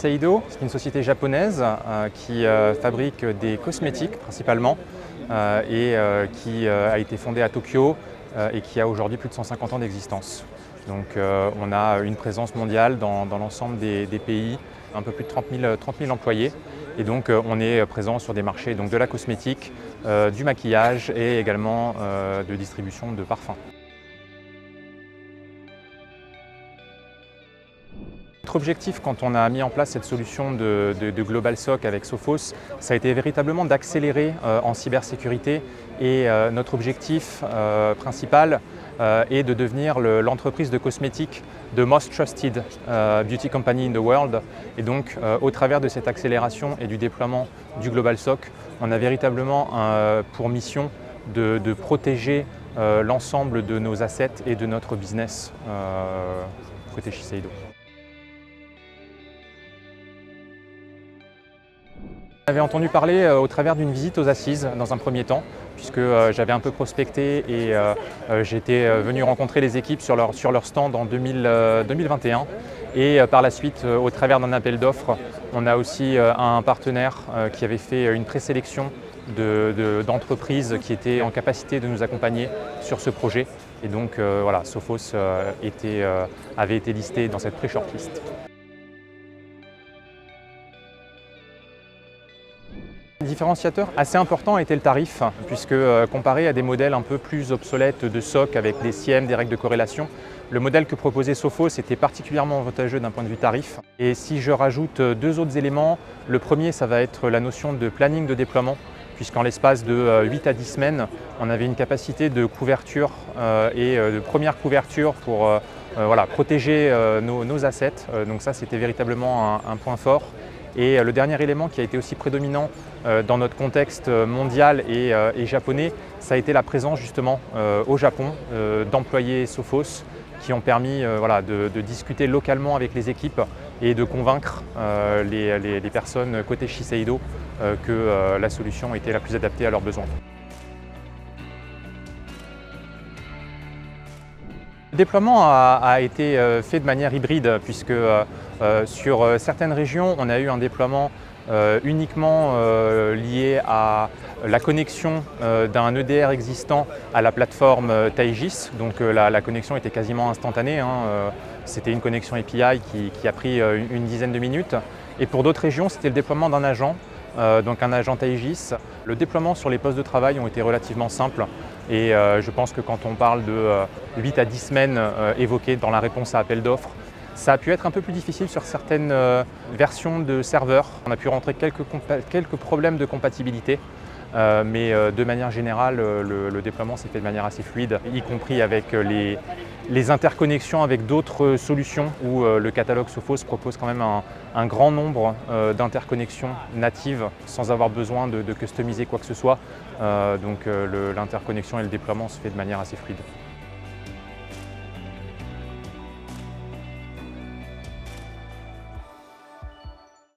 Shiseido, c'est une société japonaise qui fabrique des cosmétiques principalement et qui a été fondée à Tokyo et qui a aujourd'hui plus de 150 ans d'existence. Donc on a une présence mondiale dans l'ensemble des pays, un peu plus de 30 000 employés. Et donc on est présent sur des marchés donc, de la cosmétique, du maquillage et également de distribution de parfums. Notre objectif quand on a mis en place cette solution de Global SOC avec Sophos, ça a été véritablement d'accélérer en cybersécurité et notre objectif principal est de devenir l'entreprise de cosmétiques the most trusted beauty company in the world. Et donc au travers de cette accélération et du déploiement du Global SOC, on a véritablement pour mission de protéger l'ensemble de nos assets et de notre business côté Shiseido. J'avais entendu parler au travers d'une visite aux Assises dans un premier temps, puisque j'avais un peu prospecté et j'étais venu rencontrer les équipes sur leur stand en 2021. Et par la suite, au travers d'un appel d'offres, on a aussi un partenaire qui avait fait une présélection d'entreprises qui étaient en capacité de nous accompagner sur ce projet. Et donc voilà, Sophos avait été listé dans cette pré-shortlist. Un différenciateur assez important était le tarif, puisque comparé à des modèles un peu plus obsolètes de SOC avec des SIEM, des règles de corrélation, le modèle que proposait Sophos était particulièrement avantageux d'un point de vue tarif. Et si je rajoute deux autres éléments, le premier, ça va être la notion de planning de déploiement, puisqu'en l'espace de 8 à 10 semaines, on avait une capacité de couverture et de première couverture pour protéger nos assets. Donc ça, c'était véritablement un point fort. Et le dernier élément qui a été aussi prédominant dans notre contexte mondial et japonais, ça a été la présence justement au Japon d'employés Sophos qui ont permis de discuter localement avec les équipes et de convaincre les personnes côté Shiseido que la solution était la plus adaptée à leurs besoins. Le déploiement a été fait de manière hybride puisque sur certaines régions, on a eu un déploiement uniquement lié à la connexion d'un EDR existant à la plateforme Taegis. Donc la connexion était quasiment instantanée. C'était une connexion API qui a pris une dizaine de minutes. Et pour d'autres régions, c'était le déploiement d'un agent. Donc un agent Taegis. Le déploiement sur les postes de travail ont été relativement simples et je pense que quand on parle de 8 à 10 semaines évoquées dans la réponse à appel d'offres, ça a pu être un peu plus difficile sur certaines versions de serveurs. On a pu rencontrer quelques problèmes de compatibilité, mais de manière générale, le déploiement s'est fait de manière assez fluide, y compris avec les interconnexions avec d'autres solutions où le catalogue Sophos propose quand même un grand nombre d'interconnexions natives sans avoir besoin de customiser quoi que ce soit. Donc l'interconnexion et le déploiement se fait de manière assez fluide.